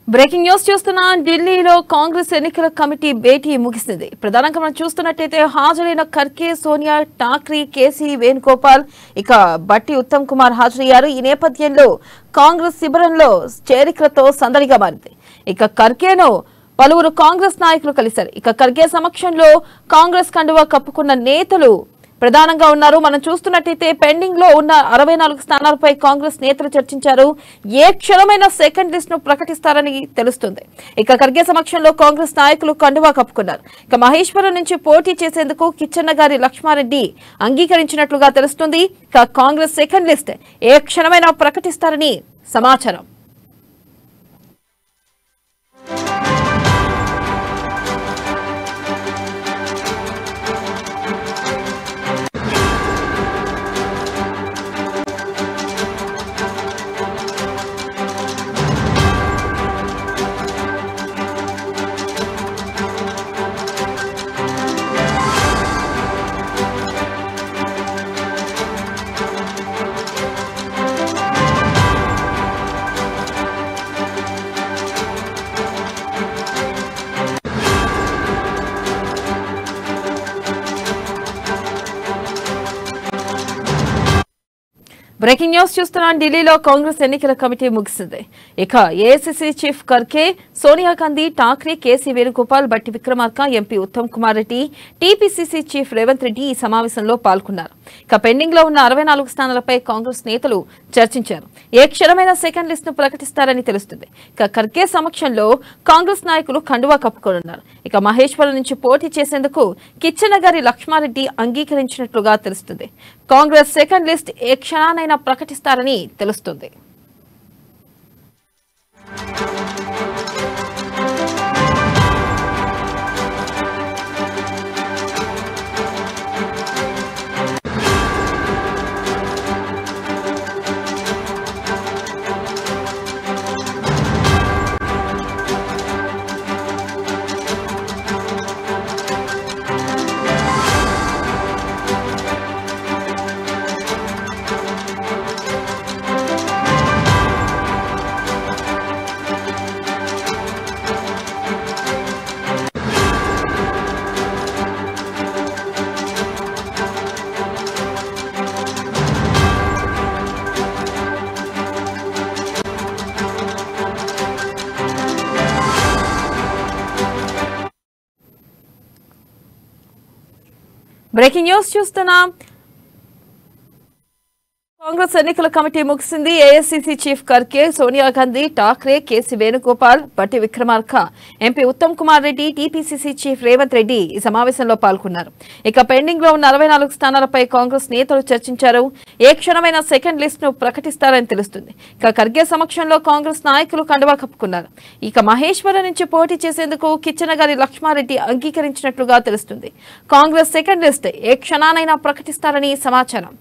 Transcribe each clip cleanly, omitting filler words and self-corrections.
Breaking news చూస్తున్నా ఢిల్లీలో కాంగ్రెస్ ఎన్నికల కమిటీ భేటీ ముగిసింది. ప్రధానంగా మనం చూస్తున్నట్టయితే హాజరైన ఖర్గే, సోనియా, ఠాక్రే, కేసీ వేణుగోపాల్, ఇక బట్టి ఉత్తమ్ కుమార్ హాజరయ్యారు. ఈ నేపథ్యంలో కాంగ్రెస్ శిబిరంలో చేరికలతో సందడిగా మారింది. ఇక ఖర్గేను పలువురు కాంగ్రెస్ నాయకులు కలిశారు. ఇక ఖర్గే సమక్షంలో కాంగ్రెస్ కండువా కప్పుకున్న నేతలు ప్రధానంగా ఉన్నారు. మనం చూస్తున్నట్టయితే పెండింగ్ లో ఉన్న 64 స్థానాలపై కాంగ్రెస్ నేతలు చర్చించారు. ఏ క్షణమైన సెకండ్ లిస్ట్ ను ప్రకటిస్తారని తెలుస్తుంది. ఇక ఖర్గే సమక్షంలో కాంగ్రెస్ నాయకులు కండువా కప్పుకున్నారు. ఇక మహేశ్వరం నుంచి పోటీ చేసేందుకు కిచ్చన్నగారి లక్ష్మారెడ్డి అంగీకరించినట్లుగా తెలుస్తుంది. ఇక కాంగ్రెస్ సెకండ్ లిస్ట్ ఏ క్షణమైనా ప్రకటిస్తారని సమాచారం. బ్రేకింగ్ న్యూస్ చూస్తున్నాం. ఢిల్లీలో కాంగ్రెస్ ఎన్నికల కమిటీ ముగిసింది. ఇక AICC chief Kharge, Sonia Gandhi, Thakre, KC Venugopal, Bhatti Vikramarka, MP Uttam Kumar Reddy, TPCC chief Revanth Reddy ఈ సమావేశంలో పాల్గొన్నారు. ఇక పెండింగ్ లో ఉన్న 64 స్థానాలపై కాంగ్రెస్ నేతలు చర్చించారు. ఏ క్షణమైన సెకండ్ లిస్ట్ ను ప్రకటిస్తారని తెలుస్తుంది. ఇక ఖర్గే సమక్షంలో కాంగ్రెస్ నాయకులు కండువా కప్పుకోనున్నారు. ఇక మహేశ్వరం నుంచి పోటీ చేసేందుకు కిచ్చన్నగారి లక్ష్మారెడ్డి అంగీకరించినట్లుగా తెలుస్తుంది. కాంగ్రెస్ సెకండ్ లిస్ట్ ఏ క్షణానైనా ప్రకటిస్తారని తెలుస్తుంది. బ్రేకింగ్ న్యూస్ చూస్తున్నాం. కాంగ్రెస్ ఎన్నికల కమిటీ ముగిసింది. AICC chief Kharge, Sonia Gandhi, Thakre, KC Venugopal, Bhatti Vikramarka, MP Uttam Kumar Reddy, TPCC chief Revanth Reddy ఈ సమావేశంలో పాల్గొన్నారు. ఇక పెండింగ్ లో ఉన్న 64 స్థానాలపై కాంగ్రెస్ నేతలు చర్చించారు. ఏ క్షణమైన సెకండ్ లిస్ట్ ను ప్రకటిస్తారని తెలుస్తుంది. ఇక ఖర్గే సమక్షంలో కాంగ్రెస్ నాయకులు కండువా కప్పుకున్నారు. ఇక మహేశ్వరం నుంచి పోటీ చేసేందుకు కిచ్చన్నగారి లక్ష్మారెడ్డి అంగీకరించినట్లుగా తెలుస్తుంది. కాంగ్రెస్ సెకండ్ లిస్ట్ ఏ క్షణానైనా ప్రకటిస్తారని సమాచారం.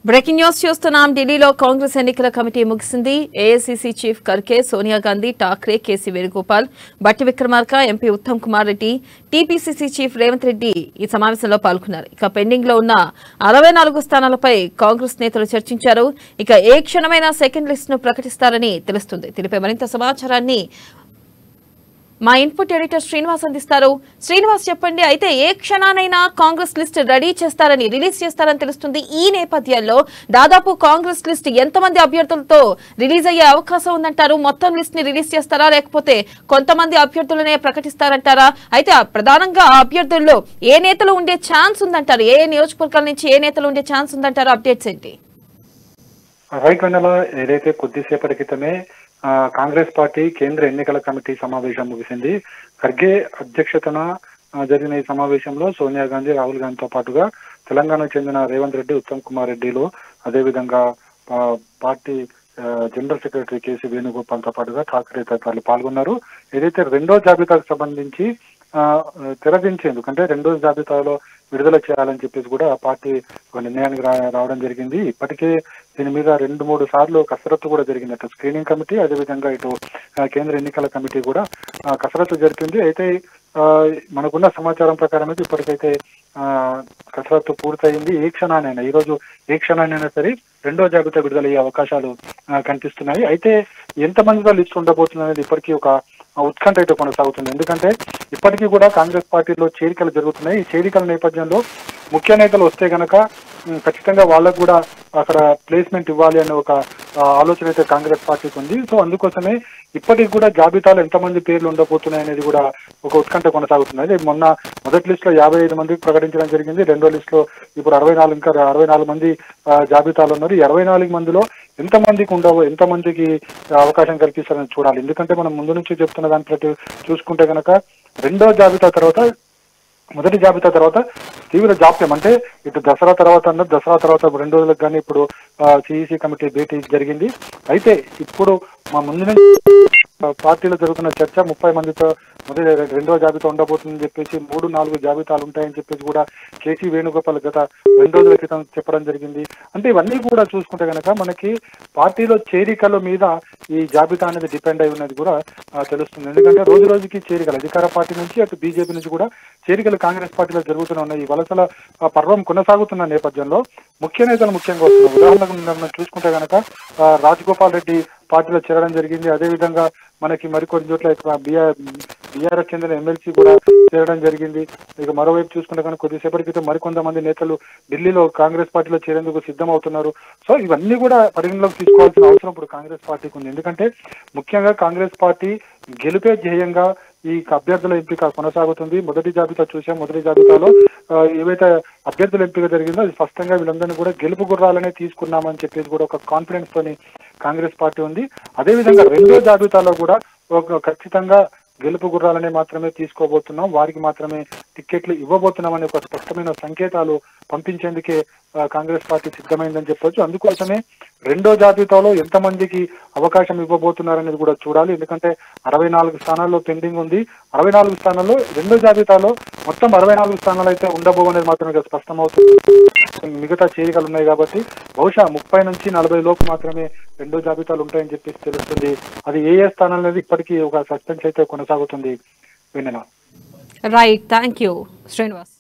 బ్రేకింగ్ న్యూస్ చూస్తున్నాం. ఢిల్లీలో కాంగ్రెస్ ఎన్నికల కమిటీ ముగిసింది. AICC chief Kharge, Sonia Gandhi, Thakre, KC Venugopal, Bhatti Vikramarka, MP Uttam Kumar Reddy, TPCC chief Revanth Reddy ఈ సమావేశంలో పాల్గొన్నారు. ఇక పెండింగ్ లో ఉన్న 64 స్థానాలపై కాంగ్రెస్ నేతలు చర్చించారు. ఇక ఏ క్షణమైనా సెకండ్ లిస్ట్ ను ప్రకటిస్తారని తెలుస్తుంది. దీనిపై మరింత సమాచారాన్ని మా ఇన్పుట్ ఎడిటర్ శ్రీనివాస్ అందిస్తారు. శ్రీనివాస్, చెప్పండి. అయితే ఏ క్షణానైనా కాంగ్రెస్ లిస్ట్ రెడీ చేస్తారని, రిలీజ్ చేస్తారని తెలుస్తుంది. ఈ నేపథ్యంలో దాదాపు కాంగ్రెస్ లిస్ట్ ఎంతమంది అభ్యర్థులతో రిలీజ్ అయ్యే అవకాశం ఉందంటారు? మొత్తం లిస్ట్ ని రిలీజ్ చేస్తారా, లేకపోతే కొంతమంది అభ్యర్థులనే ప్రకటిస్తారంటారా? అయితే ప్రధానంగా ఆ అభ్యర్థుల్లో ఏ నేతలు ఉండే ఛాన్స్ ఉందంటారు? ఏ నియోజకవర్గాల నుంచి ఏ నేతలు ఉండే ఛాన్స్ ఉందంటారు? అప్డేట్స్ ఏంటి? రైట్ వెన్నెల, ఏదైతే కొద్దిసేపటి క్రితమే కాంగ్రెస్ పార్టీ కేంద్ర ఎన్నికల కమిటీ సమావేశం ముగిసింది. ఖర్గే అధ్యక్షతన జరిగిన ఈ సమావేశంలో సోనియా గాంధీ, రాహుల్ గాంధీతో పాటుగా తెలంగాణకు చెందిన రేవంత్ రెడ్డి, ఉత్తమ్ కుమార్ రెడ్డిలు, అదేవిధంగా party general secretary KC Venugopal తో పాటుగా ఠాక్రే తదితరులు పాల్గొన్నారు. ఏదైతే రెండో జాబితాకు సంబంధించి తెరదించేందుకు, అంటే రెండో జాబితాలో విడుదల చేయాలని చెప్పేసి కూడా పార్టీ ఒక నిర్ణయానికి రావడం జరిగింది. ఇప్పటికే దీని మీద 2-3 సార్లు కసరత్తు కూడా జరిగింది. అటు స్క్రీనింగ్ కమిటీ, అదేవిధంగా ఇటు కేంద్ర ఎన్నికల కమిటీ కూడా కసరత్తు జరిపింది. అయితే మనకున్న సమాచారం ప్రకారం అయితే ఇప్పటికైతే కసరత్తు పూర్తయింది. ఏ క్షణానైనా, ఈ రోజు ఏ క్షణానైనా సరే రెండో జాబితా విడుదలయ్యే అవకాశాలు కనిపిస్తున్నాయి. అయితే ఎంతమందిగా లిస్ట్ ఉండబోతుంది అనేది ఇప్పటికీ ఒక ఉత్కంఠ అయితే కొనసాగుతుంది. ఎందుకంటే ఇప్పటికీ కూడా కాంగ్రెస్ పార్టీలో చేరికలు జరుగుతున్నాయి. ఈ చేరికల నేపథ్యంలో ముఖ్య నేతలు వస్తే గనక ఖచ్చితంగా వాళ్ళకు కూడా అక్కడ ప్లేస్మెంట్ ఇవ్వాలి అనే ఒక ఆలోచన అయితే కాంగ్రెస్ పార్టీకి ఉంది. సో అందుకోసమే ఇప్పటికి కూడా జాబితాలో ఎంతమంది పేర్లు ఉండబోతున్నాయి అనేది కూడా ఒక ఉత్కంఠ కొనసాగుతుంది. మొన్న మొదటి లిస్ట్ లో 55 మందికి ప్రకటించడం జరిగింది. రెండో లిస్ట్ లో ఇప్పుడు 64 మంది జాబితాలు ఉన్నారు. ఈ 64 మందిలో ఎంతమందికి ఎంతమందికి అవకాశం కల్పిస్తారని చూడాలి. ఎందుకంటే మనం ముందు నుంచి చెప్తున్న దాని ప్రతి చూసుకుంటే కనుక రెండో జాబితా తర్వాత, మొదటి జాబితా తర్వాత తీవ్ర జాప్యం, అంటే ఇటు దసరా తర్వాత 2 రోజులకు కానీ ఇప్పుడు సిఈసి కమిటీ భేటీ జరిగింది. అయితే ఇప్పుడు మా ముందు నుంచి పార్టీలో జరుగుతున్న చర్చ 30 మందితో మొదటి రెండో జాబితా ఉండబోతుందని చెప్పేసి 3-4 జాబితాలు ఉంటాయని చెప్పేసి కూడా కేసీ వేణుగోపాల్ గత 2 రోజుల క్రితం చెప్పడం జరిగింది. అంటే ఇవన్నీ కూడా చూసుకుంటే కనుక మనకి పార్టీలో చేరికల మీద ఈ జాబితా అనేది డిపెండ్ అయి ఉన్నది కూడా తెలుస్తుంది. ఎందుకంటే రోజు రోజుకి చేరికలు అధికార పార్టీ నుంచి అటు బీజేపీ నుంచి కూడా చేరికలు కాంగ్రెస్ పార్టీలో జరుగుతూనే ఉన్నాయి. ఈ వలసల పర్వం కొనసాగుతున్న నేపథ్యంలో ముఖ్య నేతలు ముఖ్యంగా వస్తున్నారు. ఉదాహరణకు చూసుకుంటే కనుక రాజగోపాల్ రెడ్డి పార్టీలో చేరడం జరిగింది. అదేవిధంగా మనకి మరికొన్ని చోట్ల బీఆర్ఎస్ చెందిన ఎమ్మెల్సీ కూడా చేరడం జరిగింది. ఇక మరోవైపు చూసుకుంటే కనుక కొద్దిసేపటి క్రితం మరికొంతమంది నేతలు ఢిల్లీలో కాంగ్రెస్ పార్టీలో చేరేందుకు సిద్ధమవుతున్నారు. సో ఇవన్నీ కూడా పరిగణలోకి తీసుకోవాల్సిన అవసరం ఇప్పుడు కాంగ్రెస్ పార్టీకి ఉంది. ఎందుకంటే ముఖ్యంగా కాంగ్రెస్ పార్టీ గెలుపే ధ్యేయంగా ఈ అభ్యర్థుల ఎంపిక కొనసాగుతుంది. మొదటి జాబితా చూసాం. మొదటి జాబితాలో ఏవైతే అభ్యర్థుల ఎంపిక జరిగిందో అది స్పష్టంగా వీళ్ళందరినీ కూడా గెలుపు గుర్రాలనే తీసుకున్నామని చెప్పేసి కూడా ఒక కాన్ఫిడెన్స్ తోని కాంగ్రెస్ పార్టీ ఉంది. అదేవిధంగా రెండో జాబితాలో కూడా ఒక ఖచ్చితంగా గెలుపు గుర్రాలనే మాత్రమే తీసుకోబోతున్నాం, వారికి మాత్రమే టిక్కెట్లు ఇవ్వబోతున్నామని ఒక స్పష్టమైన సంకేతాలు పంపించేందుకే కాంగ్రెస్ పార్టీ సిద్ధమైందని చెప్పొచ్చు. అందుకోసమే రెండో జాబితాలో ఎంతమందికి అవకాశం ఇవ్వబోతున్నారనేది కూడా చూడాలి. ఎందుకంటే 64 స్థానాల్లో పెండింగ్ ఉంది. 64 స్థానాల్లో రెండో జాబితాలో మొత్తం 64 స్థానాలు అయితే ఉండబోవనేది మాత్రమే స్పష్టమవుతుంది. మిగతా చేరికలు ఉన్నాయి కాబట్టి బహుశా 30 నుంచి 40 లోపు మాత్రమే రెండో జాబితాలు ఉంటాయని చెప్పేసి తెలుస్తుంది. అది ఏ స్థానాలు అనేది ఇప్పటికీ ఒక సస్పెన్స్ అయితే కొనసాగుతుంది. విననా? Right, thank you Srinivas.